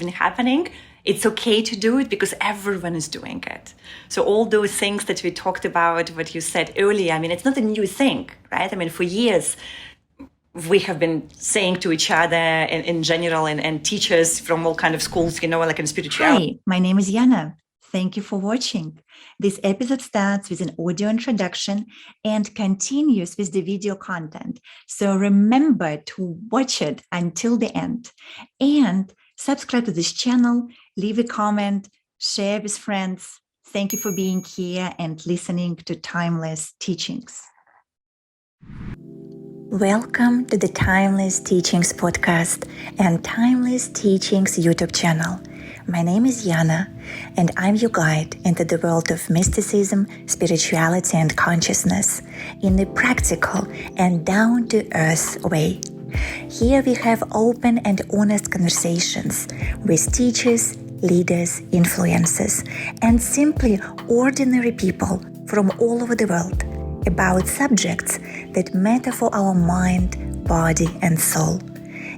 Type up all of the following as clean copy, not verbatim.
been happening, it's okay to do it because everyone is doing it. So all those things that we talked about, what you said earlier, I mean, it's not a new thing, right? I mean, for years, we have been saying to each other in general and teachers from all kind of schools, like in spirituality. Hi, my name is Yana. Thank you for watching. This episode starts with an audio introduction and continues with the video content. So remember to watch it until the end and subscribe to this channel, leave a comment, share with friends. Thank you for being here and listening to Timeless Teachings. Welcome to the Timeless Teachings podcast and Timeless Teachings YouTube channel. My name is Yana, and I'm your guide into the world of mysticism, spirituality, and consciousness in a practical and down-to-earth way. Here we have open and honest conversations with teachers, leaders, influencers, and simply ordinary people from all over the world about subjects that matter for our mind, body, and soul.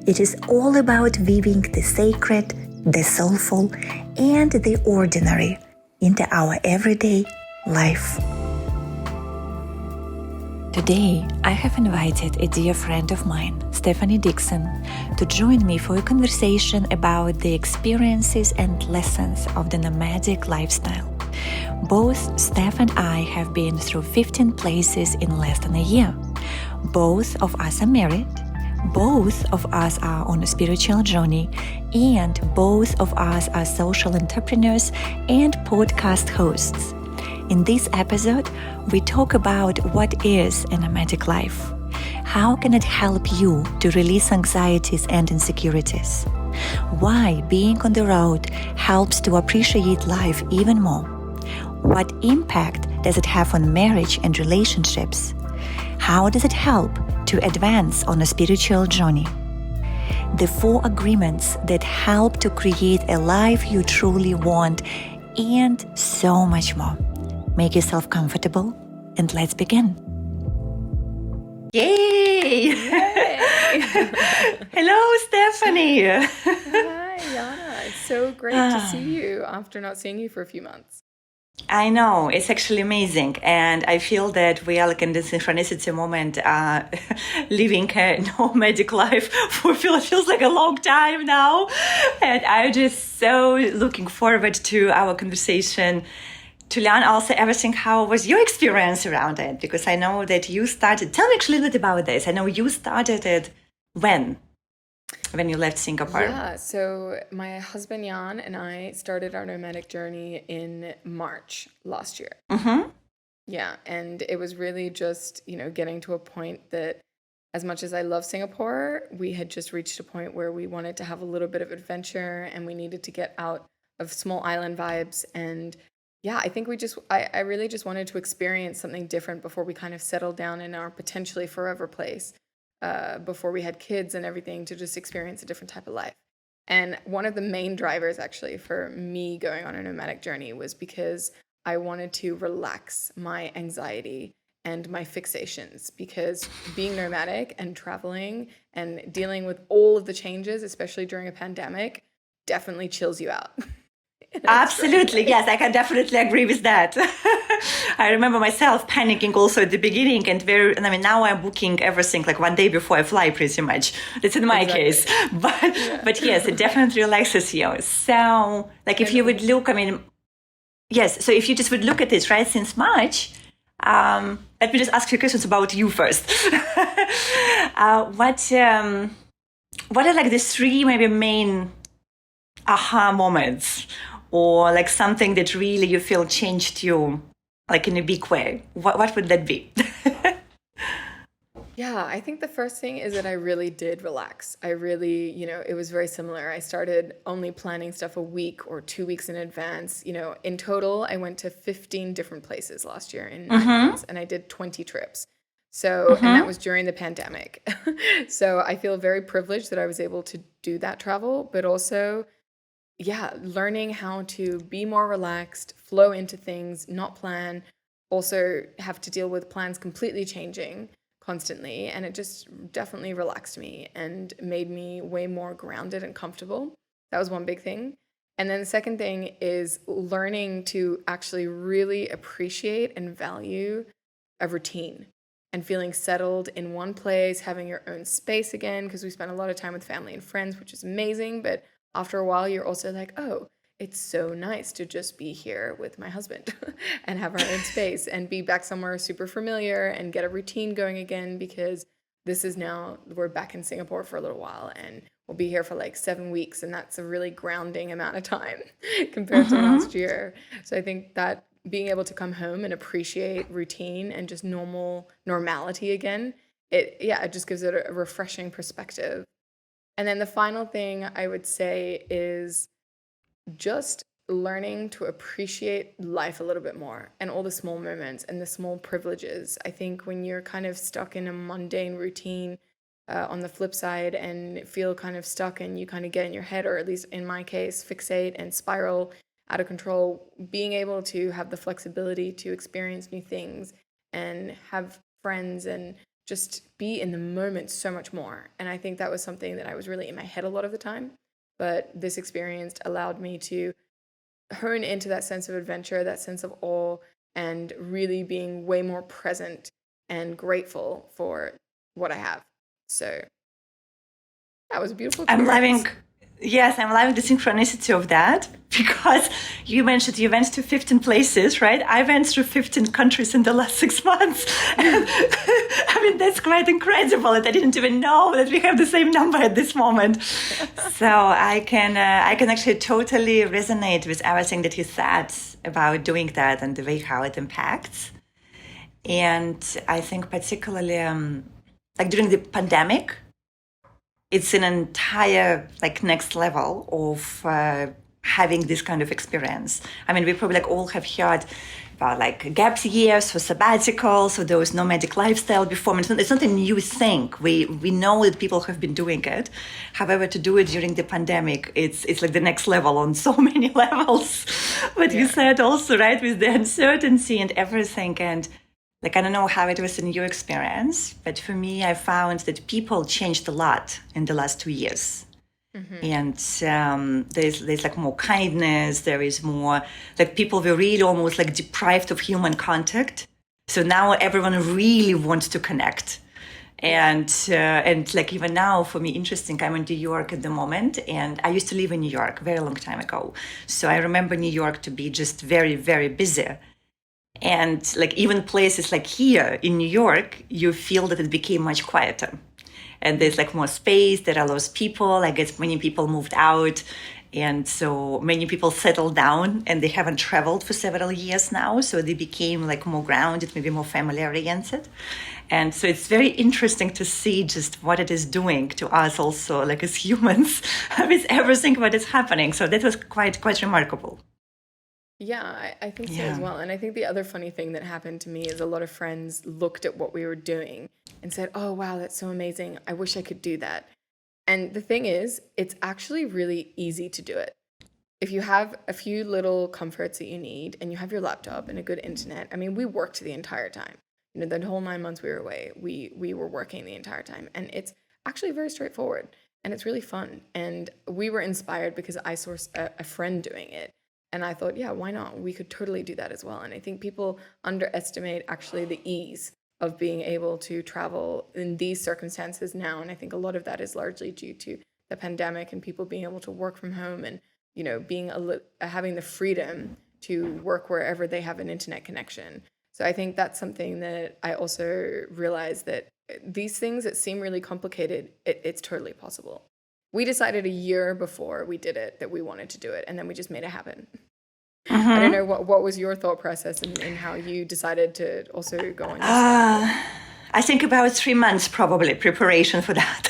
It is all about weaving the sacred, the soulful, and the ordinary into our everyday life. Today, I have invited a dear friend of mine, Stephanie Dickson, to join me for a conversation about the experiences and lessons of the nomadic lifestyle. Both Steph and I have been through 15 places in less than a year. Both of us are married. Both of us are on a spiritual journey, and both of us are social entrepreneurs and podcast hosts. In this episode, we talk about what is a nomadic life. How can it help you to release anxieties and insecurities? Why being on the road helps to appreciate life even more? What impact does it have on marriage and relationships? How does it help to advance on a spiritual journey? The 4 agreements that help to create a life you truly want, and so much more. Make yourself comfortable and let's begin. Yay! Hello, Stephanie. Hi, Yana. It's so great to see you after not seeing you for a few months. I know, it's actually amazing. And I feel that we are like in this synchronicity moment, living a nomadic life for feels like a long time now. And I'm just so looking forward to our conversation to learn also everything. How was your experience around it? Because I know that you started, tell me actually a little bit about this. I know you started it when you left Singapore. Yeah, so my husband Jan and I started our nomadic journey in March last year. Mm-hmm. Yeah, and it was really just, getting to a point that as much as I love Singapore, we had just reached a point where we wanted to have a little bit of adventure and we needed to get out of small island vibes. And yeah, I think I really just wanted to experience something different before we kind of settled down in our potentially forever place. Before we had kids and everything, to just experience a different type of life. And one of the main drivers actually for me going on a nomadic journey was because I wanted to relax my anxiety and my fixations, because being nomadic and traveling and dealing with all of the changes, especially during a pandemic, definitely chills you out. Absolutely. Yes, I can definitely agree with that. I remember myself panicking also at the beginning and now I'm booking everything like one day before I fly pretty much. That's in my case. But yes, it definitely relaxes you. So like if you would look, yes, so if you just would look at it, right, since March, let me just ask you questions about you first. What are like the 3 maybe main aha moments, or like something that really you feel changed you like in a big way? What would that be? Yeah, I think the first thing is that I really did relax. I really, it was very similar. I started only planning stuff a week or 2 weeks in advance. In total, I went to 15 different places last year in 9 months, and I did 20 trips. So, and that was during the pandemic. So I feel very privileged that I was able to do that travel, but also, learning how to be more relaxed, flow into things, not plan, also have to deal with plans completely changing constantly. And it just definitely relaxed me and made me way more grounded and comfortable. That was one big thing. And then the second thing is learning to actually really appreciate and value a routine and feeling settled in one place, having your own space again, because we spend a lot of time with family and friends, which is amazing. But after a while, you're also like, oh, it's so nice to just be here with my husband and have our own space and be back somewhere super familiar and get a routine going again, because this is now, we're back in Singapore for a little while and we'll be here for like 7 weeks. And that's a really grounding amount of time compared to last year. So I think that being able to come home and appreciate routine and just normality again, it just gives it a refreshing perspective. And then the final thing I would say is just learning to appreciate life a little bit more and all the small moments and the small privileges. I think when you're kind of stuck in a mundane routine, on the flip side, and feel kind of stuck and you kind of get in your head, or at least in my case, fixate and spiral out of control, being able to have the flexibility to experience new things and have friends and just be in the moment so much more. And I think that was something that I was really in my head a lot of the time. But this experience allowed me to hone into that sense of adventure, that sense of awe, and really being way more present and grateful for what I have. So that was a beautiful experience. I'm loving the synchronicity of that, because you mentioned you went to 15 places, right? I went through 15 countries in the last 6 months. And, I mean, that's quite incredible that I didn't even know that we have the same number at this moment. So I can actually totally resonate with everything that you said about doing that and the way how it impacts. And I think particularly like during the pandemic, it's an entire like next level of having this kind of experience. I mean, we probably like all have heard about like gap years or sabbaticals or those nomadic lifestyle before. It's not a new thing. We know that people have been doing it. However, to do it during the pandemic, it's like the next level on so many levels. But you said also, right, with the uncertainty and everything. And like, I don't know how it was in your experience, but for me, I found that people changed a lot in the last 2 years. And there's like more kindness. There is more, like people were really almost like deprived of human contact. So now everyone really wants to connect. And like even now for me, interesting, I'm in New York at the moment, and I used to live in New York a very long time ago. So I remember New York to be just very, very busy. And like even places like here in New York, you feel that it became much quieter. And there's like more space, there are less people, I guess many people moved out. And so many people settled down and they haven't traveled for several years now. So they became like more grounded, maybe more family oriented. And so it's very interesting to see just what it is doing to us also, like as humans, with everything what is happening. So that was quite remarkable. Yeah, I think so as well. And I think the other funny thing that happened to me is a lot of friends looked at what we were doing and said, oh, wow, that's so amazing. I wish I could do that. And the thing is, it's actually really easy to do it. If you have a few little comforts that you need and you have your laptop and a good internet, I mean, we worked the entire time. You know, the whole 9 months we were away, we were working the entire time. And it's actually very straightforward and it's really fun. And we were inspired because I saw a friend doing it. And I thought, yeah, why not? We could totally do that as well. And I think people underestimate actually the ease of being able to travel in these circumstances now. And I think a lot of that is largely due to the pandemic and people being able to work from home and, you know, being having the freedom to work wherever they have an internet connection. So I think that's something that I also realized, that these things that seem really complicated, it's totally possible. We decided a year before we did it that we wanted to do it, and then we just made it happen. I don't know, what was your thought process in how you decided to also go on your I think about 3 months probably preparation for that.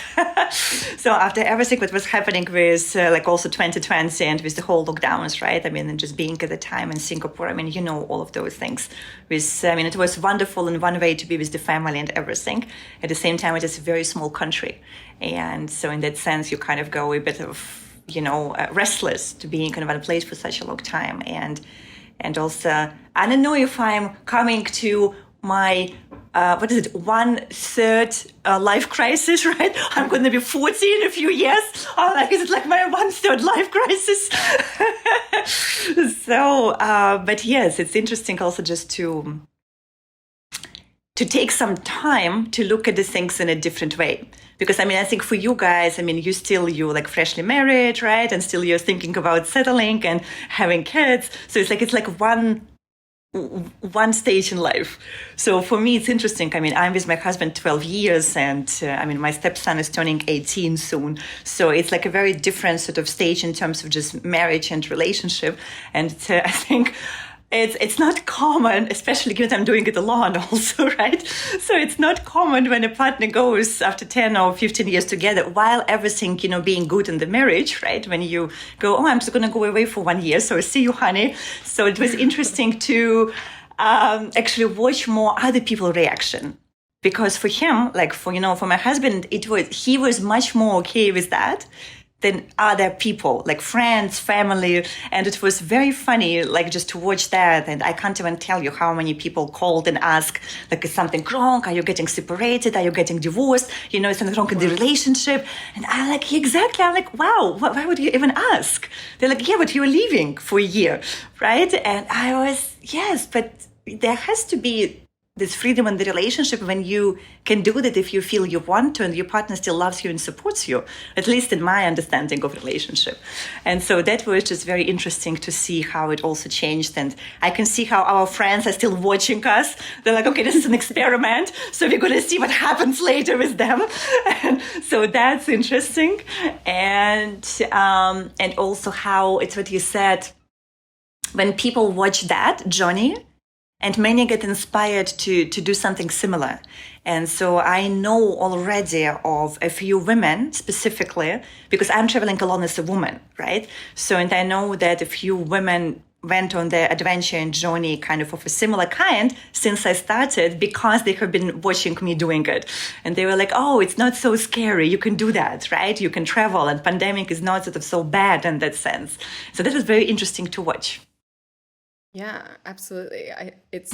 So after everything that was happening with like also 2020 and with the whole lockdowns, right? I mean, and just being at the time in Singapore, I mean, you know, all of those things. It was wonderful in one way to be with the family and everything. At the same time, it is a very small country. And so in that sense, you kind of go a bit of, you know, restless to being kind of in a place for such a long time. And also, I don't know if I'm coming to my what is it, 1/3 life crisis, right? I'm going to be 40 in a few years. Is it like my 1/3 life crisis? So, but yes, it's interesting also just to take some time to look at the things in a different way. Because, I think for you guys, you're like freshly married, right? And still you're thinking about settling and having kids. So it's like one stage in life. So for me, it's interesting. I'm with my husband 12 years and my stepson is turning 18 soon. So it's like a very different sort of stage in terms of just marriage and relationship. And I think it's not common, especially given I'm doing it alone also, right? So it's not common when a partner goes after 10 or 15 years together while everything, being good in the marriage, right? When you go, I'm just going to go away for 1 year. So see you, honey. So it was interesting to actually watch more other people's reaction. Because for him, for my husband, he was much more okay with that than other people, like friends, family. And it was very funny, just to watch that. And I can't even tell you how many people called and asked, is something wrong? Are you getting separated? Are you getting divorced? Is something wrong in the relationship? And I'm like, exactly. I'm like, wow, why would you even ask? They're like, yeah, but you're leaving for a year, right? And I was, yes, but there has to be this freedom in the relationship when you can do that if you feel you want to and your partner still loves you and supports you, at least in my understanding of relationship. And so that was just very interesting to see how it also changed. And I can see how our friends are still watching us. They're like, okay, this is an experiment. So we're going to see what happens later with them. And so that's interesting. And also how it's what you said, when people watch that journey, and many get inspired to do something similar. And so I know already of a few women specifically, because I'm traveling alone as a woman, right? So, and I know that a few women went on their adventure and journey kind of a similar kind since I started, because they have been watching me doing it. And they were like, oh, it's not so scary. You can do that, right? You can travel, and pandemic is not sort of so bad in that sense. So that was very interesting to watch. Yeah, absolutely. It's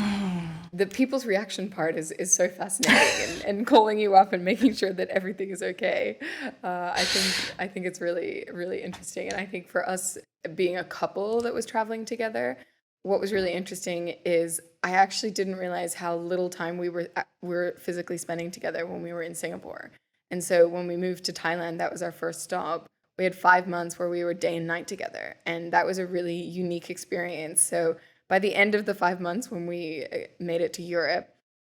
the people's reaction part is so fascinating, and calling you up and making sure that everything is okay. I think it's really, really interesting. And I think for us being a couple that was traveling together, what was really interesting is I actually didn't realize how little time we were physically spending together when we were in Singapore. And so when we moved to Thailand, that was our first stop. We had 5 months where we were day and night together. And that was a really unique experience. So by the end of the 5 months, when we made it to Europe,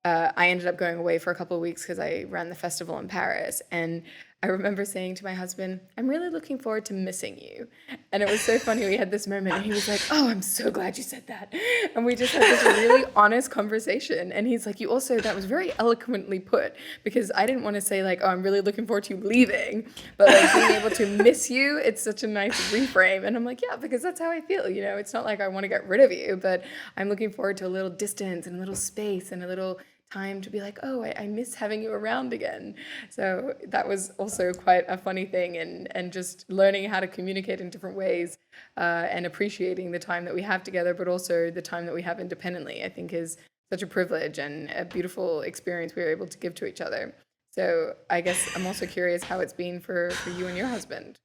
I ended up going away for a couple of weeks because I ran the festival in Paris. And I remember saying to my husband, I'm really looking forward to missing you. And it was so funny. We had this moment and he was like, oh, I'm so glad you said that. And we just had this really honest conversation. And he's like, that was very eloquently put, because I didn't want to say like, oh, I'm really looking forward to you leaving. But like being able to miss you, it's such a nice reframe. And I'm like, yeah, because that's how I feel. It's not like I want to get rid of you, but I'm looking forward to a little distance and a little space and a little time to be like, oh, I miss having you around again. So that was also quite a funny thing, and just learning how to communicate in different ways, and appreciating the time that we have together, but also the time that we have independently, I think is such a privilege and a beautiful experience we were able to give to each other. So I guess I'm also curious how it's been for you and your husband.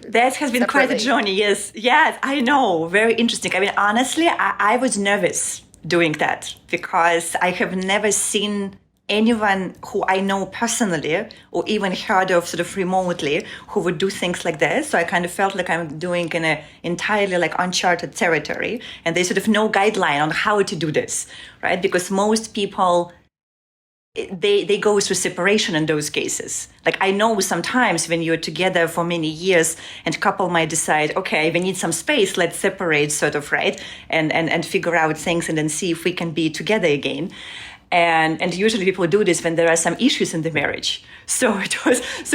That has been quite a journey. Yes, I know. Very interesting. Honestly, I was nervous doing that, because I have never seen anyone who I know personally or even heard of sort of remotely who would do things like this. So I kind of felt like I'm doing in an entirely like uncharted territory, and there's sort of no guideline on how to do this, right? Because most people, they go through separation in those cases. Like I know sometimes when you're together for many years and couple might decide, okay, we need some space, let's separate sort of, right? And figure out things and then see if we can be together again. And usually people do this when there are some issues in the marriage. So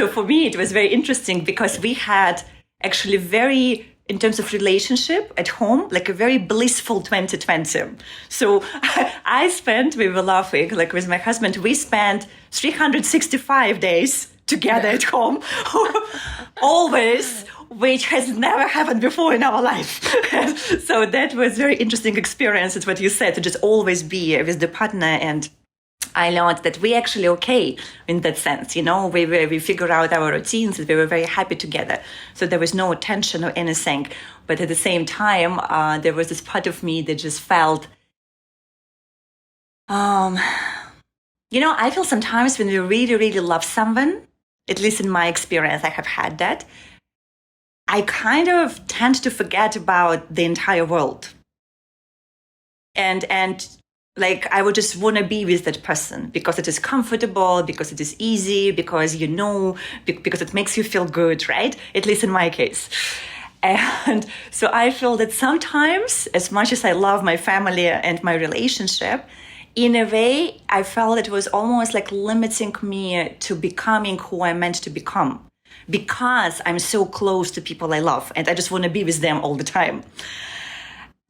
for me, it was very interesting, because we had actually in terms of relationship at home, like a very blissful 2020. So we were laughing, like with my husband, we spent 365 days together at home, always, which has never happened before in our life. So that was very interesting experience. It's what you said, to just always be with the partner and I learned that we're actually okay in that sense. We figure out our routines, and we were very happy together. So there was no tension or anything. But at the same time, there was this part of me that just felt, I feel sometimes when we really, really love someone, at least in my experience, I have had that, I kind of tend to forget about the entire world. And like, I would just want to be with that person because it is comfortable, because it is easy, because because it makes you feel good, right? At least in my case. And so I feel that sometimes, as much as I love my family and my relationship, in a way, I felt it was almost like limiting me to becoming who I'm meant to become because I'm so close to people I love and I just want to be with them all the time.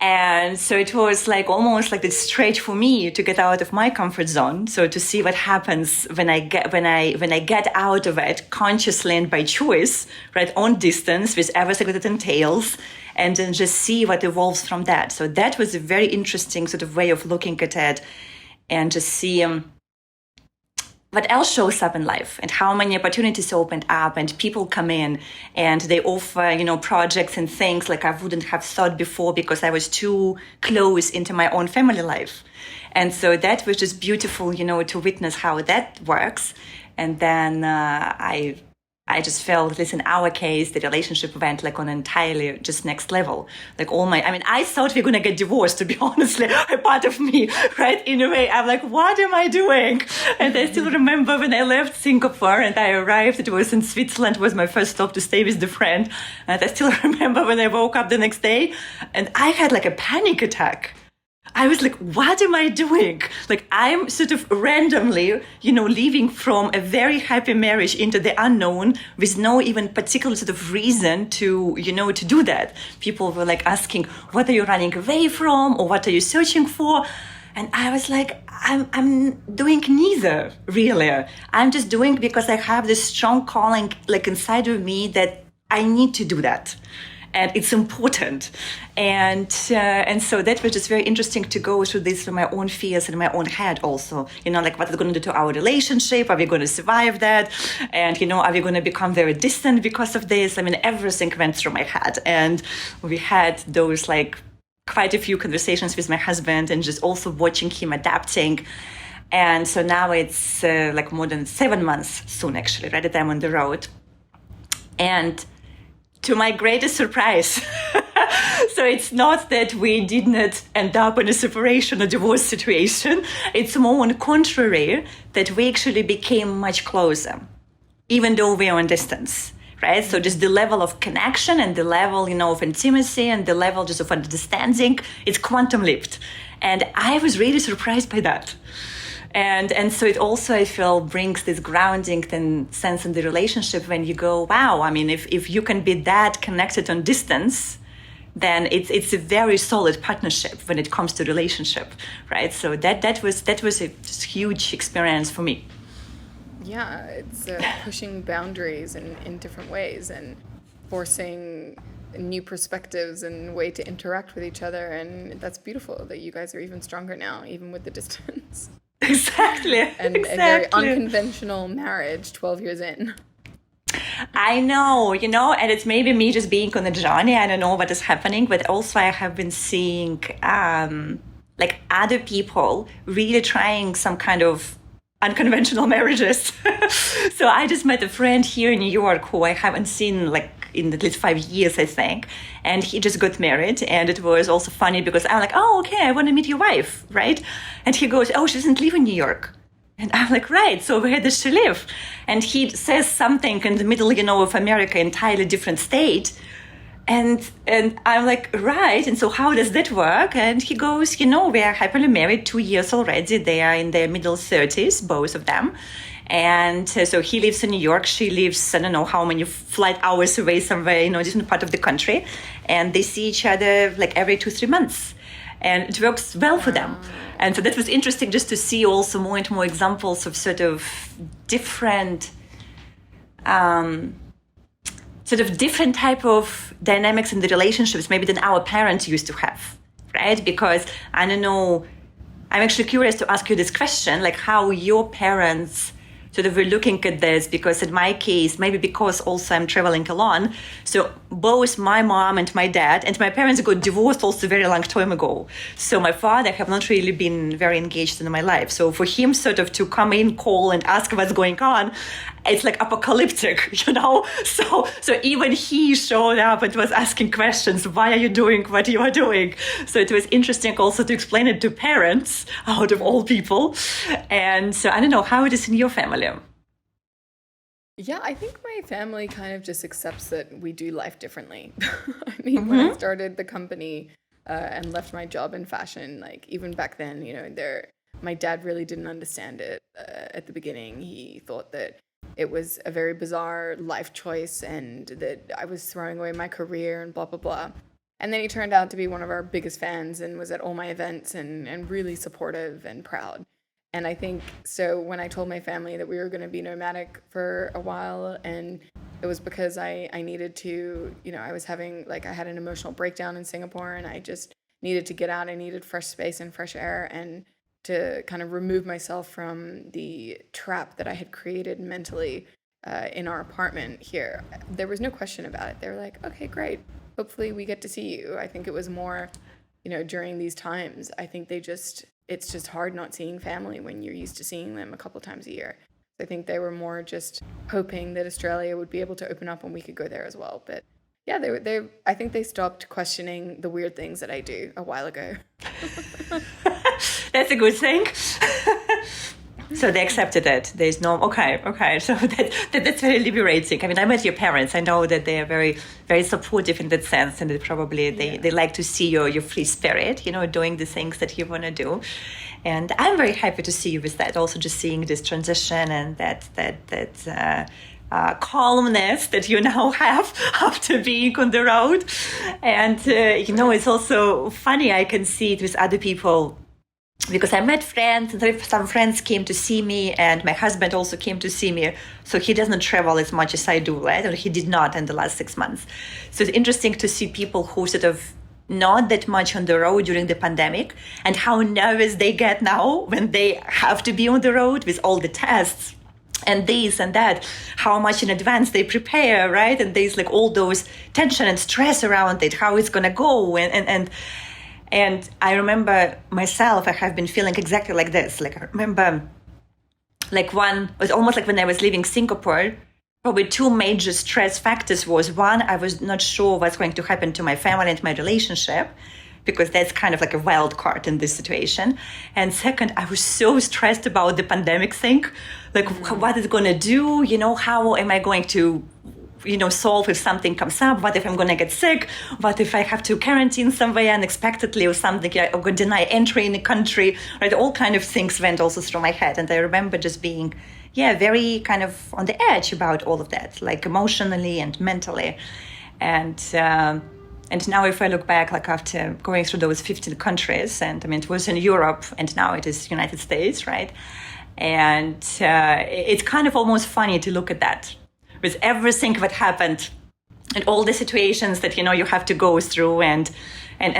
And so it was like almost like this stretch for me to get out of my comfort zone. So to see what happens when I get out of it consciously and by choice, right, on distance with everything that it entails, and then just see what evolves from that. So that was a very interesting sort of way of looking at it, and just see what else shows up in life and how many opportunities opened up and people come in and they offer, projects and things like I wouldn't have thought before because I was too close into my own family life. And so that was just beautiful, to witness how that works. And then I just felt, at least in our case, the relationship went like on entirely just next level. Like I thought we were going to get divorced, to be honestly, a part of me, right? In a way, I'm like, what am I doing? And I still remember when I left Singapore and I arrived, it was in Switzerland, was my first stop to stay with the friend. And I still remember when I woke up the next day and I had like a panic attack. I was like, what am I doing? Like, I'm sort of randomly, leaving from a very happy marriage into the unknown with no even particular sort of reason to, to do that. People were like asking, what are you running away from? Or what are you searching for? And I was like, I'm doing neither, really. I'm just doing because I have this strong calling, like inside of me, that I need to do that. And it's important. And so that was just very interesting to go through this with my own fears in my own head also. Like what is it going to do to our relationship? Are we going to survive that? And, are we going to become very distant because of this? Everything went through my head. And we had those like quite a few conversations with my husband and just also watching him adapting. And so now it's like more than 7 months soon, actually, right, that I'm on the road. And to my greatest surprise, so it's not that we did not end up in a separation or divorce situation. It's more on the contrary that we actually became much closer, even though we are on distance, right? So just the level of connection and the level, of intimacy and the level just of understanding, it's quantum leaped. And I was really surprised by that. And so it also, I feel, brings this grounding and sense in the relationship when you go, wow, if you can be that connected on distance, then it's a very solid partnership when it comes to relationship, right? So that was a just huge experience for me. Yeah, it's pushing boundaries in different ways and forcing new perspectives and way to interact with each other. And that's beautiful that you guys are even stronger now, even with the distance. Exactly. And a very unconventional marriage 12 years in. I know, and it's maybe me just being on a journey. I don't know what is happening, but also I have been seeing like other people really trying some kind of unconventional marriages. So I just met a friend here in New York who I haven't seen like in at least 5 years, I think. And he just got married. And it was also funny because I'm like, oh, okay, I want to meet your wife, right? And he goes, oh, she doesn't live in New York. And I'm like, right, so where does she live? And he says something in the middle, of America, entirely different state. And I'm like, right, and so how does that work? And he goes, we are happily married 2 years already. They are in their middle 30s, both of them. And so he lives in New York. She lives, I don't know how many flight hours away somewhere, different part of the country. And they see each other like every 2-3 months. And it works well for them. And so that was interesting just to see also more and more examples of sort of different, different type of dynamics in the relationships maybe than our parents used to have, right? Because I don't know, I'm actually curious to ask you this question, like how your parents sort of were looking at this, because in my case, maybe because also I'm traveling alone. So both my mom and my dad and my parents got divorced also a very long time ago. So my father have not really been very engaged in my life. So for him sort of to come in, call and ask what's going on, it's like apocalyptic, you know? So even he showed up and was asking questions. Why are you doing what you are doing? So it was interesting also to explain it to parents out of all people. And so I don't know how it is in your family. Yeah, I think my family kind of just accepts that we do life differently. I mean, when I started the company and left my job in fashion, like even back then, you know, my dad really didn't understand it at the beginning. He thought that it was a very bizarre life choice and that I was throwing away my career and blah, blah, blah. And then he turned out to be one of our biggest fans and was at all my events and really supportive and proud. And I think, so when I told my family that we were going to be nomadic for a while, and it was because I needed to, you know, I had an emotional breakdown in Singapore and I just needed to get out. I needed fresh space and fresh air and to kind of remove myself from the trap that I had created mentally in our apartment here. There was no question about it. They were like, okay, great. Hopefully we get to see you. I think it was more, you know, during these times, I think it's just hard not seeing family when you're used to seeing them a couple times a year. I think they were more just hoping that Australia would be able to open up and we could go there as well. But yeah, I think they stopped questioning the weird things that I do a while ago. That's a good thing. So they accepted it. There's no, okay. So that's very liberating. I mean, I met your parents. I know that they are very, very supportive in that sense. And that probably they like to see your free spirit, you know, doing the things that you want to do. And I'm very happy to see you with that. Also just seeing this transition and that calmness that you now have after being on the road. And, you know, it's also funny. I can see it with other people, because I met friends, and some friends came to see me, and my husband also came to see me. So he doesn't travel as much as I do, right? Or he did not in the last 6 months. So it's interesting to see people who sort of not that much on the road during the pandemic and how nervous they get now when they have to be on the road with all the tests and this and that, how much in advance they prepare, right? And there's like all those tension and stress around it, how it's going to go. And I remember myself, I have been feeling exactly like this. Like I remember, like it was almost like when I was leaving Singapore, probably two major stress factors was one, I was not sure what's going to happen to my family and my relationship, because that's kind of like a wild card in this situation. And second, I was so stressed about the pandemic thing, like what is going to do, you know, how am I going to, you know, solve if something comes up? What if I'm going to get sick? What if I have to quarantine somewhere unexpectedly or something? I'm going to deny entry in the country, right? All kind of things went also through my head. And I remember just being, very kind of on the edge about all of that, like emotionally and mentally. And now if I look back, like after going through those 15 countries, and I mean, it was in Europe and now it is United States, right? And it's kind of almost funny to look at that with everything that happened and all the situations that, you know, you have to go through and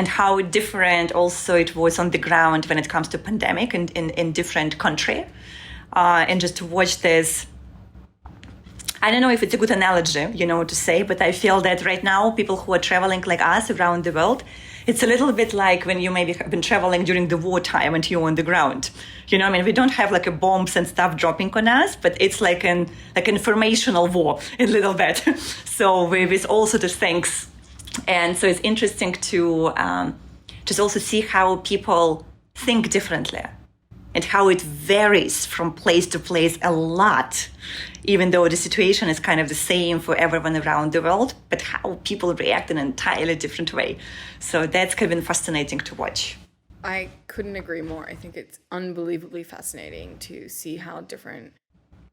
how different also it was on the ground when it comes to pandemic and in different country. And just to watch this, I don't know if it's a good analogy, you know, to say, but I feel that right now, people who are traveling like us around the world, it's a little bit like when you maybe have been traveling during the wartime and you're on the ground. You know, I mean, we don't have like a bombs and stuff dropping on us, but it's like an informational war a little bit. So with all sort of things. And so it's interesting to just also see how people think differently and how it varies from place to place a lot, even though the situation is kind of the same for everyone around the world, but how people react in an entirely different way. So that's kind of been fascinating to watch. I couldn't agree more. I think it's unbelievably fascinating to see how different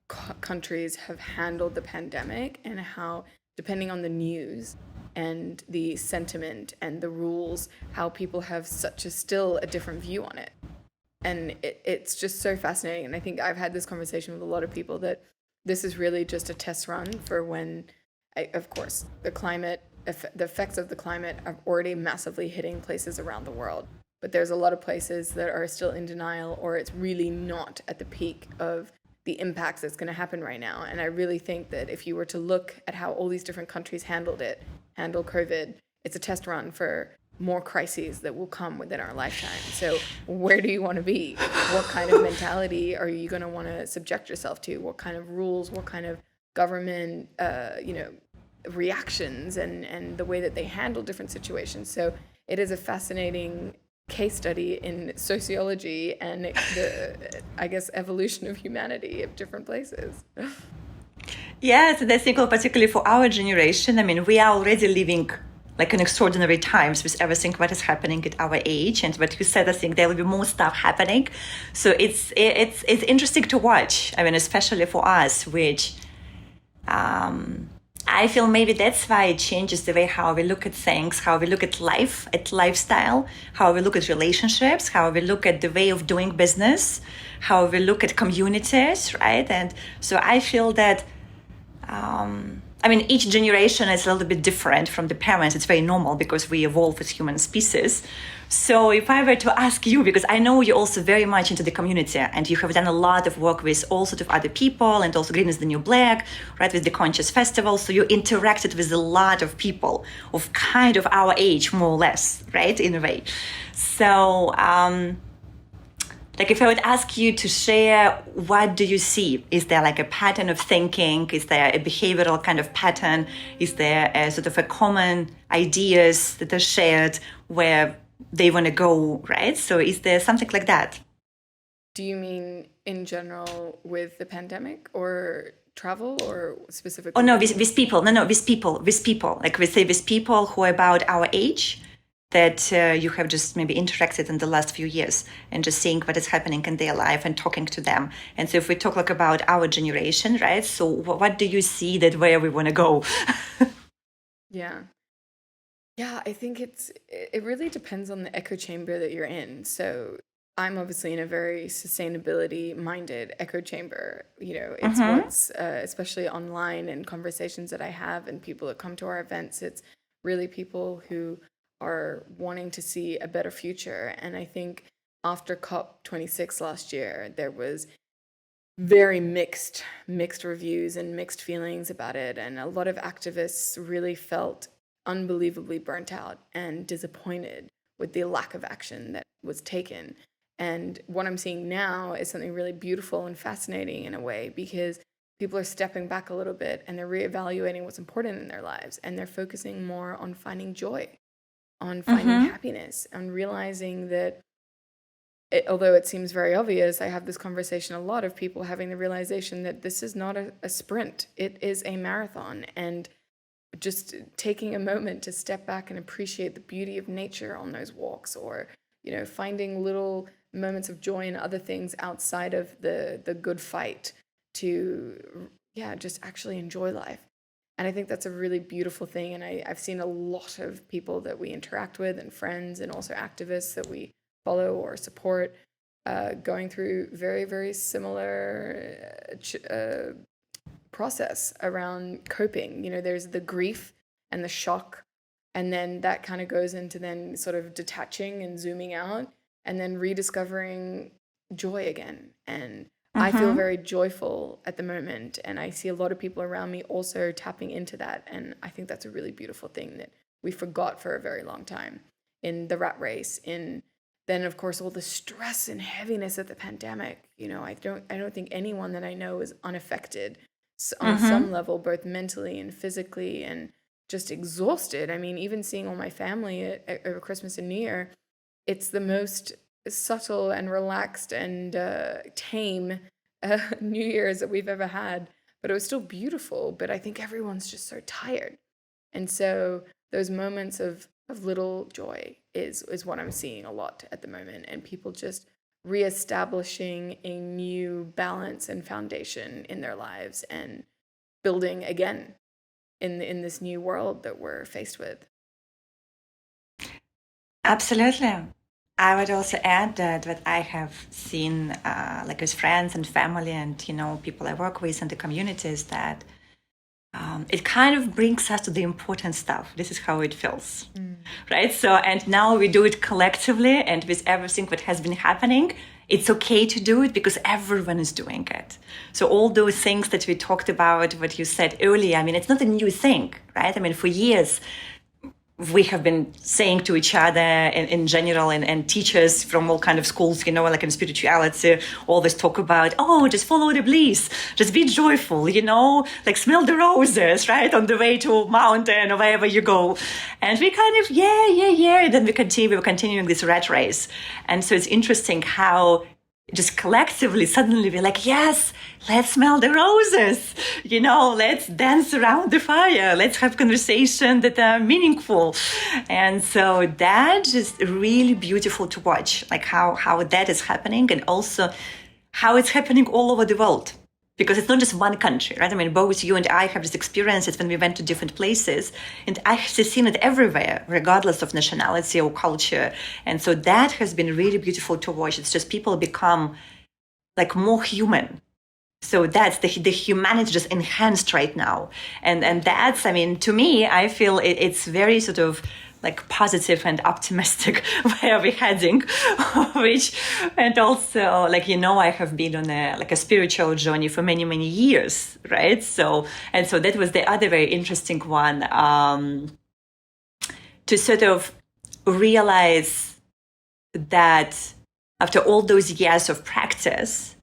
countries have handled the pandemic and how, depending on the news and the sentiment and the rules, how people have still a different view on it. And it's just so fascinating. And I think I've had this conversation with a lot of people that this is really just a test run for when, of course, the effects of the climate are already massively hitting places around the world. but there's a lot of places that are still in denial, or it's really not at the peak of the impacts that's going to happen right now. And I really think that if you were to look at how all these different countries handled COVID, it's a test run for more crises that will come within our lifetime. So where do you want to be? What kind of mentality are you going to want to subject yourself to? What kind of rules, what kind of government, reactions and the way that they handle different situations. So it is a fascinating case study in sociology and the, I guess, evolution of humanity of different places. Yes, and I think particularly for our generation, I mean, we are already living like in extraordinary times with everything what is happening at our age. And what you said, I think there will be more stuff happening. So it's interesting to watch. I mean, especially for us, which I feel maybe that's why it changes the way how we look at things, how we look at life, at lifestyle, how we look at relationships, how we look at the way of doing business, how we look at communities, right? And so I feel that, I mean, each generation is a little bit different from the parents. It's very normal because we evolve as human species. So if I were to ask you, because I know you're also very much into the community and you have done a lot of work with all sorts of other people and also Green is the New Black, right, with the Conscious Festival. So you interacted with a lot of people of kind of our age, more or less, right, in a way. So, like if I would ask you to share, what do you see? Is there like a pattern of thinking? Is there a behavioral kind of pattern? Is there a sort of a common ideas that are shared where they want to go, right? So is there something like that? Do you mean in general with the pandemic or travel or specifically? Oh no, with people. No, with people. Like we say with people who are about our age, that you have just maybe interacted in the last few years and just seeing what is happening in their life and talking to them. And so if we talk like about our generation, right? So what do you see that where we want to go? Yeah, I think it really depends on the echo chamber that you're in. So I'm obviously in a very sustainability minded echo chamber. You know, it's what's, especially online and conversations that I have and people that come to our events, it's really people who are wanting to see a better future. And I think after COP26 last year, there was very mixed reviews and mixed feelings about it. And a lot of activists really felt unbelievably burnt out and disappointed with the lack of action that was taken. And what I'm seeing now is something really beautiful and fascinating in a way, because people are stepping back a little bit and they're reevaluating what's important in their lives. And they're focusing more on finding joy, on finding happiness, and realizing that although it seems very obvious, I have this conversation a lot of people having the realization that this is not a sprint, it is a marathon. And just taking a moment to step back and appreciate the beauty of nature on those walks, or, you know, finding little moments of joy in other things outside of the good fight to, just actually enjoy life. And I think that's a really beautiful thing. And I've seen a lot of people that we interact with and friends and also activists that we follow or support going through very, very similar process around coping. You know, there's the grief and the shock, and then that kind of goes into then sort of detaching and zooming out and then rediscovering joy again. And I feel very joyful at the moment, and I see a lot of people around me also tapping into that. And I think that's a really beautiful thing that we forgot for a very long time in the rat race, in then of course all the stress and heaviness of the pandemic. You know, I don't think anyone that I know is unaffected on some level, both mentally and physically, and just exhausted. I mean, even seeing all my family over Christmas and New Year, it's the most subtle and relaxed and tame New Year's that we've ever had, but it was still beautiful. But I think everyone's just so tired, and so those moments of little joy is what I'm seeing a lot at the moment, and people just reestablishing a new balance and foundation in their lives and building again in this new world that we're faced with. Absolutely. I would also add that what I have seen, like with friends and family and, you know, people I work with in the communities, that it kind of brings us to the important stuff. This is how it feels, right? So, and now we do it collectively, and with everything that has been happening, it's okay to do it because everyone is doing it. So all those things that we talked about, what you said earlier, I mean, it's not a new thing, right? I mean, for years, we have been saying to each other in general, and teachers from all kind of schools, you know, like in spirituality, always talk about, oh, just follow the bliss, just be joyful, you know, like smell the roses, right, on the way to a mountain or wherever you go. And we kind of, yeah. Then we're continuing this rat race. And so it's interesting how just collectively, suddenly we're like, yes, let's smell the roses, you know, let's dance around the fire, let's have conversations that are meaningful. And so that is really beautiful to watch, like how that is happening, and also how it's happening all over the world. Because it's not just one country, right? I mean, both you and I have this experiences when we went to different places, and I have seen it everywhere, regardless of nationality or culture. And so that has been really beautiful to watch. It's just people become like more human. So that's the humanity just enhanced right now. And that's, I mean, to me, I feel it's very sort of like positive and optimistic where we're heading, which, and also, like, you know, I have been on a spiritual journey for many, many years, right? So that was the other very interesting one, to sort of realize that after all those years of practice,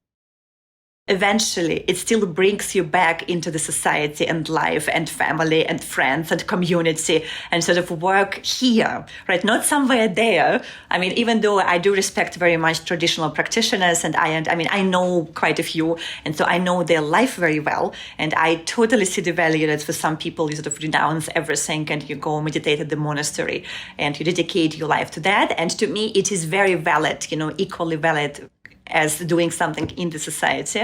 eventually it still brings you back into the society and life and family and friends and community and sort of work here, right? Not somewhere there. I mean, even though I do respect very much traditional practitioners, and I know quite a few, and so I know their life very well, and I totally see the value that for some people you sort of renounce everything and you go meditate at the monastery and you dedicate your life to that. And to me, it is very valid, you know, equally valid as doing something in the society.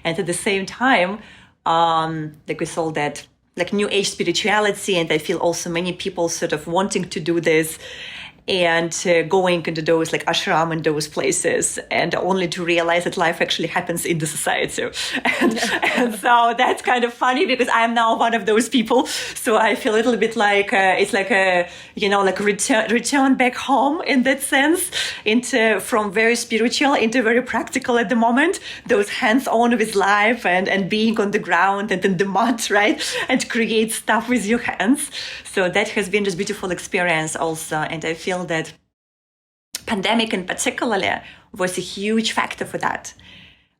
And at the same time, like we saw that like new age spirituality, and I feel also many people sort of wanting to do this and going into those like ashram and those places, and only to realize that life actually happens in the society. And so that's kind of funny because I'm now one of those people. So I feel a little bit like it's like a, you know, like return back home in that sense, from very spiritual into very practical at the moment, those hands-on with life and being on the ground and in the mud, right? And create stuff with your hands. So that has been this beautiful experience also. And I feel that pandemic in particular was a huge factor for that.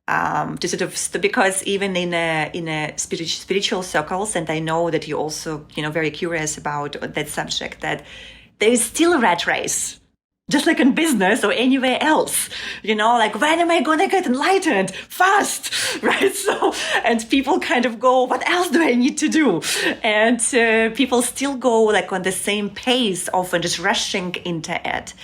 To sort of, because even in a spiritual circles, and I know that you also, you know, very curious about that subject, that there is still a rat race, just like in business or anywhere else, you know, like, when am I going to get enlightened? Fast, right? So, and people kind of go, what else do I need to do? And people still go like on the same pace, often just rushing into it.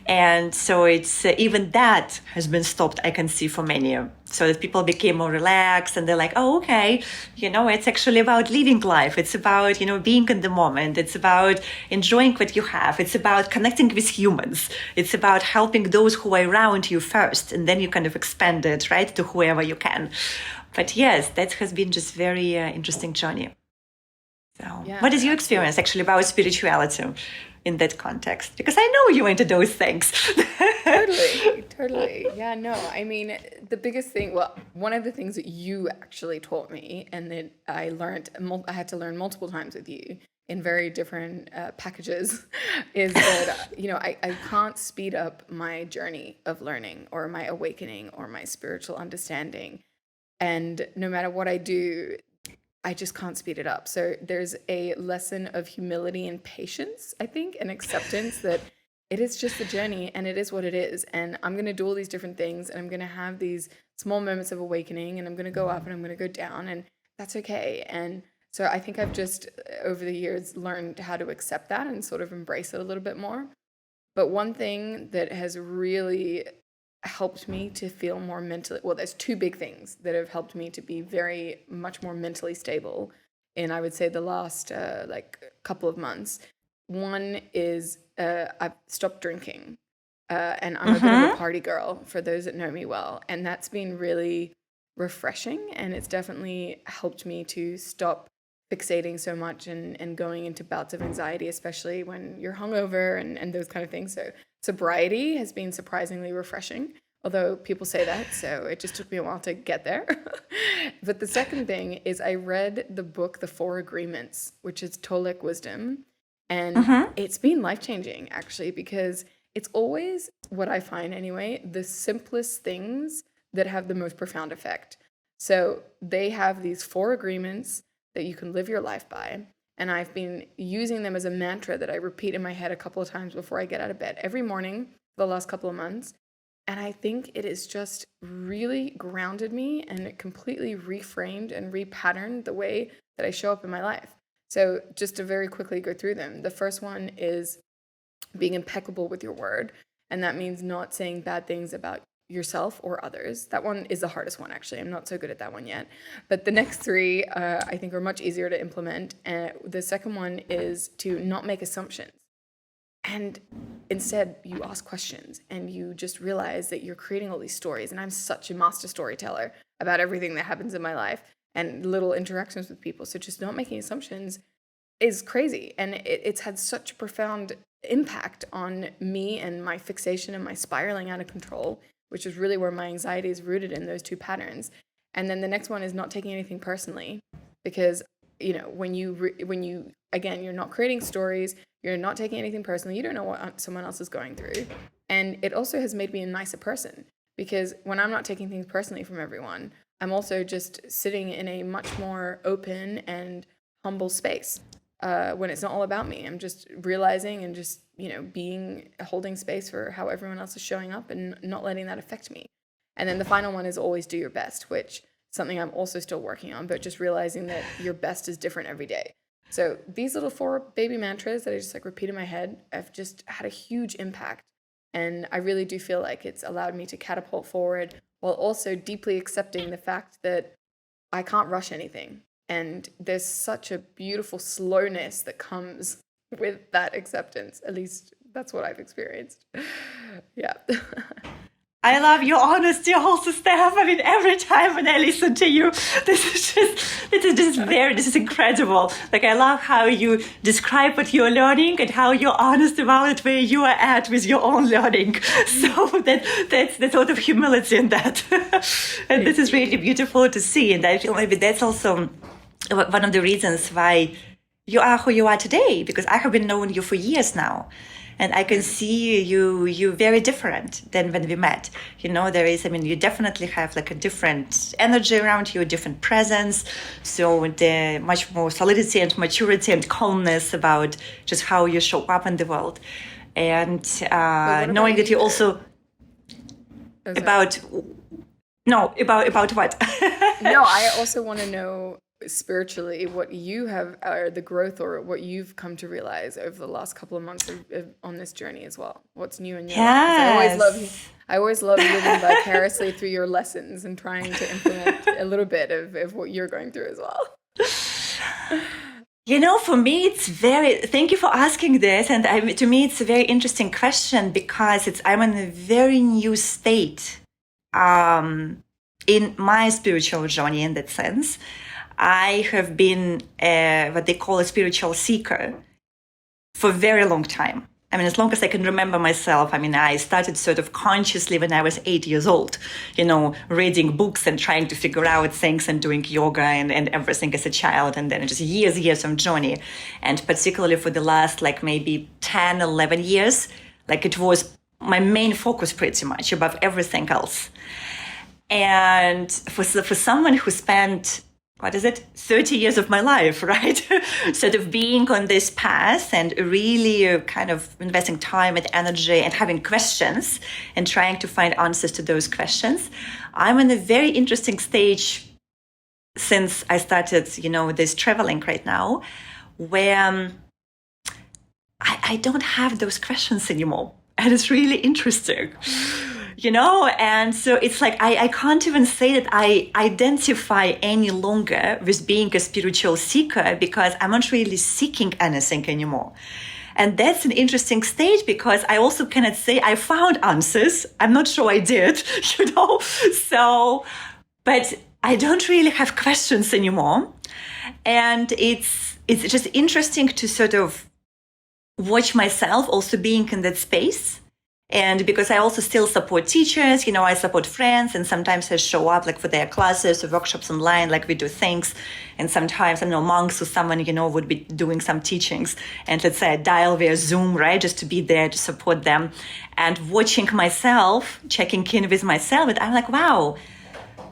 And so it's, even that has been stopped, I can see, for many. So that people became more relaxed, and they're like, oh, okay, you know, it's actually about living life. It's about, you know, being in the moment. It's about enjoying what you have. It's about connecting with humans. It's about helping those who are around you first, and then you kind of expand it, right, to whoever you can. But yes, that has been just very interesting journey. So Yeah, what is your experience actually about spirituality in that context? Because I know you into those things. Totally. Yeah, no, I mean, the biggest thing, well, one of the things that you actually taught me, and that I had to learn multiple times with you in very different packages, is that, you know, I can't speed up my journey of learning or my awakening or my spiritual understanding. And no matter what I do, I just can't speed it up. So there's a lesson of humility and patience, I think, and acceptance that it is just the journey and it is what it is. And I'm going to do all these different things, and I'm going to have these small moments of awakening, and I'm going to go up and I'm going to go down, and that's okay. And so I think I've just, over the years, learned how to accept that and sort of embrace it a little bit more. But one thing that has really helped me to feel more mentally, well, there's two big things that have helped me to be very much more mentally stable in, I would say, the last couple of months. One is I've stopped drinking, and I'm a bit of a party girl, for those that know me well, and that's been really refreshing, and it's definitely helped me to stop fixating so much and going into bouts of anxiety, especially when you're hungover and those kind of things. So sobriety has been surprisingly refreshing, although people say that, so it just took me a while to get there. But the second thing is I read the book, The Four Agreements, which is Tolek wisdom. And it's been life-changing, actually, because it's always, what I find anyway, the simplest things that have the most profound effect. So they have these 4 agreements that you can live your life by. And I've been using them as a mantra that I repeat in my head a couple of times before I get out of bed every morning for the last couple of months. And I think it has just really grounded me, and it completely reframed and repatterned the way that I show up in my life. So just to very quickly go through them. The first one is being impeccable with your word. And that means not saying bad things about yourself or others. That one is the hardest one, actually. I'm not so good at that one yet. But the next 3, I think, are much easier to implement. The second one is to not make assumptions. And instead, you ask questions and you just realize that you're creating all these stories. And I'm such a master storyteller about everything that happens in my life and little interactions with people. So just not making assumptions is crazy. And it's had such a profound impact on me and my fixation and my spiraling out of control, which is really where my anxiety is rooted in, those 2 patterns. And then the next one is not taking anything personally, because, you know, when you again, you're not creating stories, you're not taking anything personally, you don't know what someone else is going through. And it also has made me a nicer person, because when I'm not taking things personally from everyone, I'm also just sitting in a much more open and humble space. When it's not all about me, I'm just realizing and just, you know, holding space for how everyone else is showing up and not letting that affect me. And then the final one is always do your best, which is something I'm also still working on, but just realizing that your best is different every day. So these little 4 baby mantras that I just repeat in my head have just had a huge impact. And I really do feel like it's allowed me to catapult forward while also deeply accepting the fact that I can't rush anything. And there's such a beautiful slowness that comes with that acceptance. At least that's what I've experienced. Yeah. I love your honesty also, Steph. I mean, every time when I listen to you, this is incredible. Like, I love how you describe what you're learning and how you're honest about it, where you are at with your own learning. So that's the sort of humility in that. And this is really beautiful to see. And I feel maybe that's also one of the reasons why you are who you are today, because I have been knowing you for years now. And I can see you very different than when we met. You know, you definitely have like a different energy around you, a different presence. So the much more solidity and maturity and calmness about just how you show up in the world. And knowing that you also about what? No, I also want to know spiritually what you have, or the growth, or what you've come to realize over the last couple of months on this journey as well. What's new in your life? I always love living vicariously through your lessons and trying to implement a little bit of what you're going through as well. You know, for me, thank you for asking this. And to me, it's a very interesting question, because I'm in a very new state in my spiritual journey in that sense. I have been what they call a spiritual seeker for a very long time. I mean, as long as I can remember myself. I mean, I started sort of consciously when I was 8 years old, you know, reading books and trying to figure out things and doing yoga and everything as a child. And then just years of journey. And particularly for the last like maybe 10, 11 years, like it was my main focus pretty much above everything else. And for someone who spent 30 years of my life, right? Sort of being on this path and really kind of investing time and energy and having questions and trying to find answers to those questions. I'm in a very interesting stage since I started, you know, this traveling right now, where I don't have those questions anymore. And it's really interesting. You know, and so it's like I can't even say that I identify any longer with being a spiritual seeker, because I'm not really seeking anything anymore. And that's an interesting stage, because I also cannot say I found answers. I'm not sure I did, you know. So, but I don't really have questions anymore. And it's just interesting to sort of watch myself also being in that space. And because I also still support teachers, I support friends, and sometimes I show up like for their classes or workshops online, like we do things. And sometimes, I don't know, monks or someone, would be doing some teachings. And let's say I dial via Zoom, right? Just to be there to support them. And watching myself, checking in with myself, and I'm like, wow,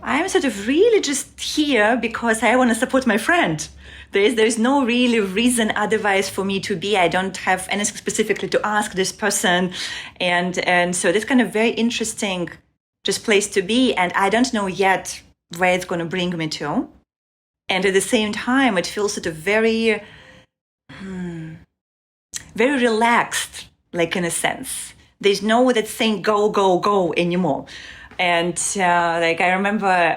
I'm sort of really just here because I want to support my friend. There's no really reason otherwise for me to be. I don't have anything specifically to ask this person. And so that's kind of very interesting just place to be. And I don't know yet where it's going to bring me to. And at the same time, it feels sort of very, very relaxed, like in a sense. There's no that saying go, go, go anymore. And like I remember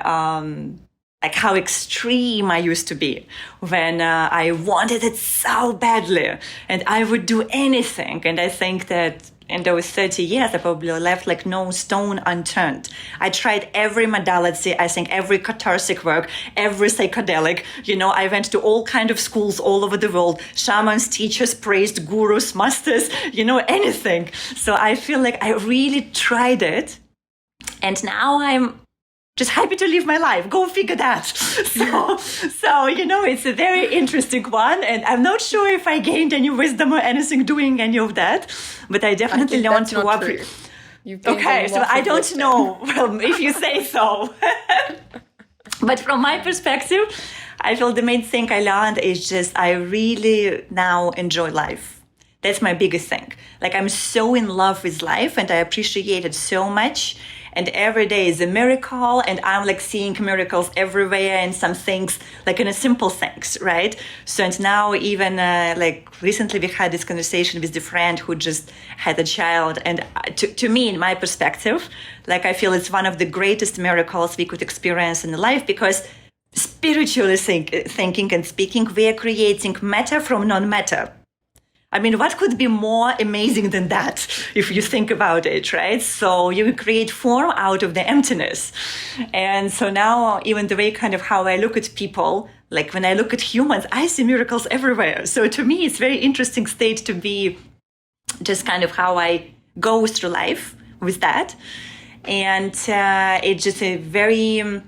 like how extreme I used to be when I wanted it so badly and I would do anything. And I think that in those 30 years, I probably left like no stone unturned. I tried every modality, I think every cathartic work, every psychedelic. I went to all kind of schools all over the world, shamans, teachers, priests, gurus, masters, anything. So I feel like I really tried it. And now I'm just happy to live my life. Go figure that. So it's a very interesting one. And I'm not sure if I gained any wisdom or anything doing any of that, but I definitely learned to appreciate. Okay, so I don't know. Well, if you say so. But from my perspective, I feel the main thing I learned is just I really now enjoy life. That's my biggest thing. Like I'm so in love with life and I appreciate it so much. And every day is a miracle, and I'm like seeing miracles everywhere and some things like in a simple things, right? So and now even like recently we had this conversation with the friend who just had a child, and to me, in my perspective, like I feel it's one of the greatest miracles we could experience in life because spiritually thinking and speaking, we are creating matter from non-matter. I mean, what could be more amazing than that if you think about it, right? So you create form out of the emptiness. And so now even the way kind of how I look at people, like when I look at humans, I see miracles everywhere. So to me, it's very interesting state to be just kind of how I go through life with that. And it's just a very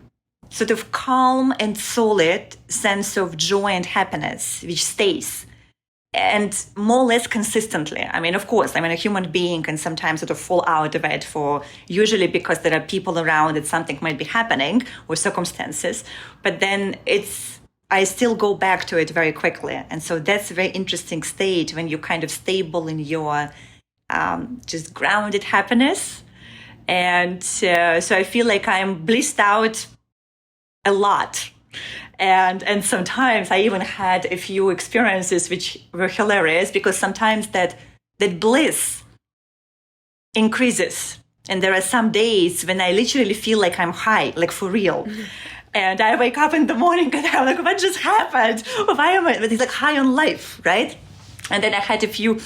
sort of calm and solid sense of joy and happiness, which stays. And more or less consistently. I mean, of course, a human being can sometimes sort of fall out of it usually because there are people around that something might be happening or circumstances. But then I still go back to it very quickly. And so that's a very interesting state when you're kind of stable in your just grounded happiness. And so I feel like I'm blissed out a lot. And sometimes I even had a few experiences which were hilarious because sometimes that bliss increases. And there are some days when I literally feel like I'm high, like for real. Mm-hmm. And I wake up in the morning and I'm like, what just happened? Why am I? But it's like high on life, right? And then I had a few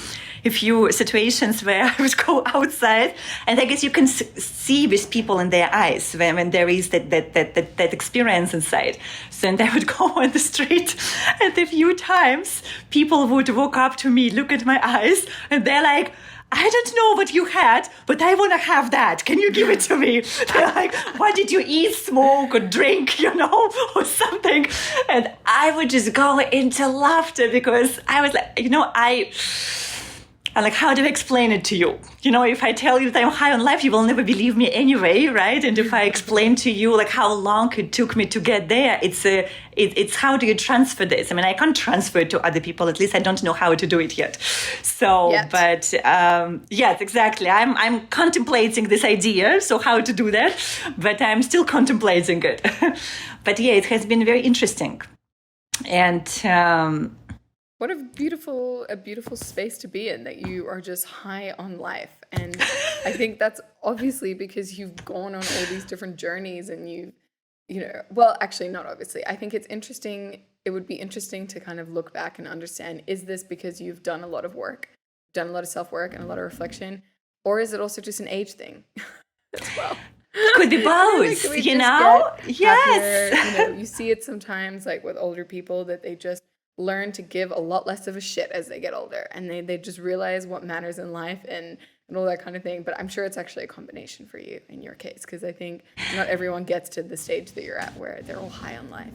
situations where I would go outside, and I guess you can see with people in their eyes when there is that experience inside. So and I would go on the street, and a few times people would walk up to me, look at my eyes, and they're like, I don't know what you had, but I want to have that. Can you give it to me? They're like, what did you eat, smoke, or drink, or something? And I would just go into laughter because I was like, I'm like, how do I explain it to you? If I tell you that I'm high on life, you will never believe me anyway, right? And if I explain to you like how long it took me to get there, it's how do you transfer this? I mean, I can't transfer it to other people. At least I don't know how to do it yet. So, yet. But yes, exactly. I'm contemplating this idea. So how to do that? But I'm still contemplating it. But yeah, it has been very interesting. And what a beautiful space to be in, that you are just high on life. And I think that's obviously because you've gone on all these different journeys and well, actually not obviously. I think it's interesting. It would be interesting to kind of look back and understand, is this because you've done a lot of work, done a lot of self-work and a lot of reflection, or is it also just an age thing as well? Could be both, Can we you just know? get Yes. happier? You see it sometimes like with older people that they just learn to give a lot less of a shit as they get older, and they just realize what matters in life and all that kind of thing. But I'm sure it's actually a combination for you in your case, because I think not everyone gets to the stage that you're at where they're all high on life.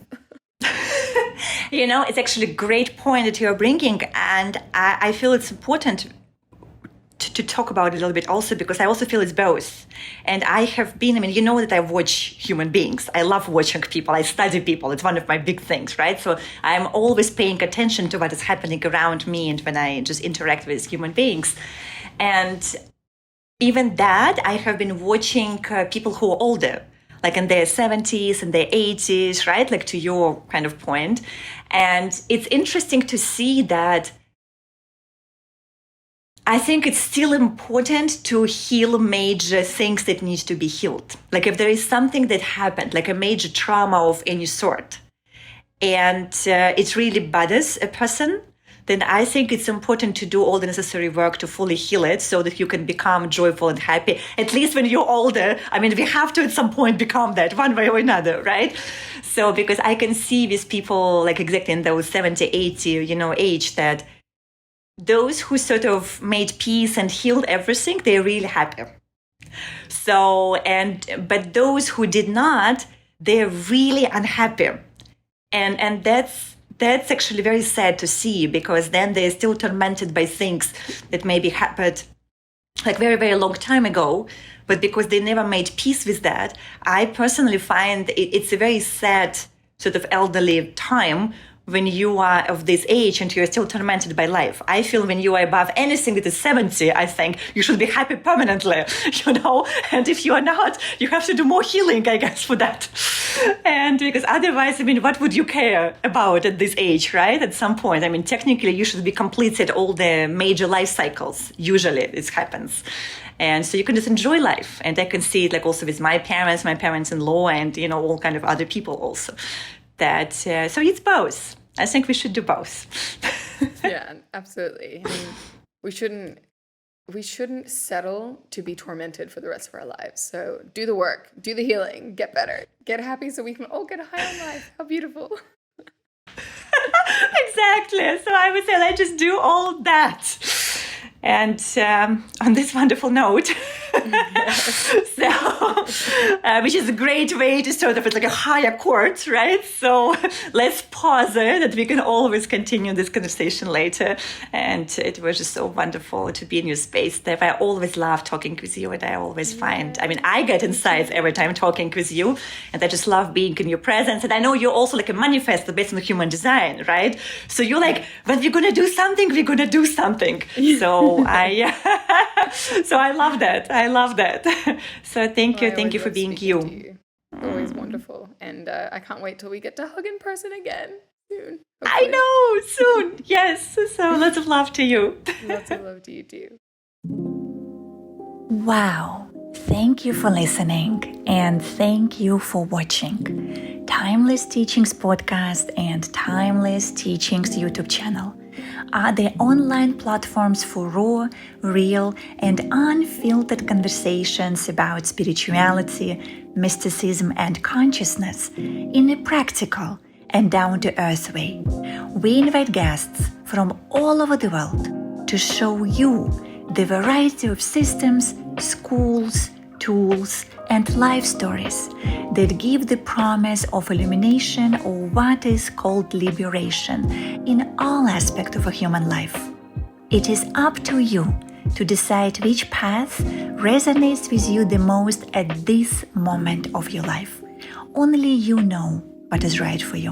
It's actually a great point that you're bringing, and I feel it's important to talk about it a little bit also, because I also feel it's both. And I have been, that I watch human beings. I love watching people. I study people. It's one of my big things, right? So I'm always paying attention to what is happening around me and when I just interact with human beings. And even that, I have been watching people who are older, like in their 70s and their 80s, right? Like to your kind of point. And it's interesting to see that I think it's still important to heal major things that need to be healed. Like if there is something that happened, like a major trauma of any sort, and it really bothers a person, then I think it's important to do all the necessary work to fully heal it so that you can become joyful and happy. At least when you're older, we have to at some point become that one way or another, right? So because I can see with people like exactly in those 70, 80, age, that those who sort of made peace and healed everything, they're really happy. So, but those who did not, they're really unhappy. And that's actually very sad to see, because then they're still tormented by things that maybe happened like very, very long time ago. But because they never made peace with that, I personally find it's a very sad sort of elderly time when you are of this age and you're still tormented by life. I feel when you are above anything that is 70, I think you should be happy permanently, And if you are not, you have to do more healing, I guess, for that. And because otherwise, what would you care about at this age, right? At some point, technically you should be completed all the major life cycles. Usually this happens. And so you can just enjoy life. And I can see it like also with my parents-in-law, and, all kind of other people also. That so it's both. I think we should do both. Yeah, absolutely. We shouldn't settle to be tormented for the rest of our lives. So do the work, do the healing, get better, get happy, so we can all get high on life. How beautiful. Exactly. So I would say let's just do all that. And on this wonderful note, which is a great way to sort of, it's like a higher chord, right? So let's pause it, that we can always continue this conversation later. And it was just so wonderful to be in your space, Steph. I always love talking with you, and I always find, I get insights every time talking with you, and I just love being in your presence. And I know you're also like a manifestor based on human design, right? So you're like, when we're going to do something, we're going to do something. So I love that. I love that. So thank you for being you. Always wonderful. And I can't wait till we get to hug in person again soon. Hopefully. I know, soon. Yes. So lots of love to you. Lots of love to you too. Wow. Thank you for listening, and thank you for watching Timeless Teachings Podcast and Timeless Teachings YouTube channel are the online platforms for raw, real, and unfiltered conversations about spirituality, mysticism, and consciousness in a practical and down-to-earth way. We invite guests from all over the world to show you the variety of systems, schools, tools, and life stories that give the promise of illumination, or what is called liberation, in all aspects of a human life. It is up to you to decide which path resonates with you the most at this moment of your life. Only you know what is right for you.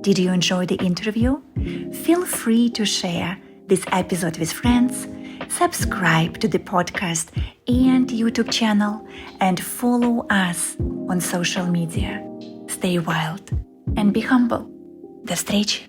Did you enjoy the interview? Feel free to share this episode with friends, subscribe to the podcast and YouTube channel, and follow us on social media. Stay wild and be humble. До встречи!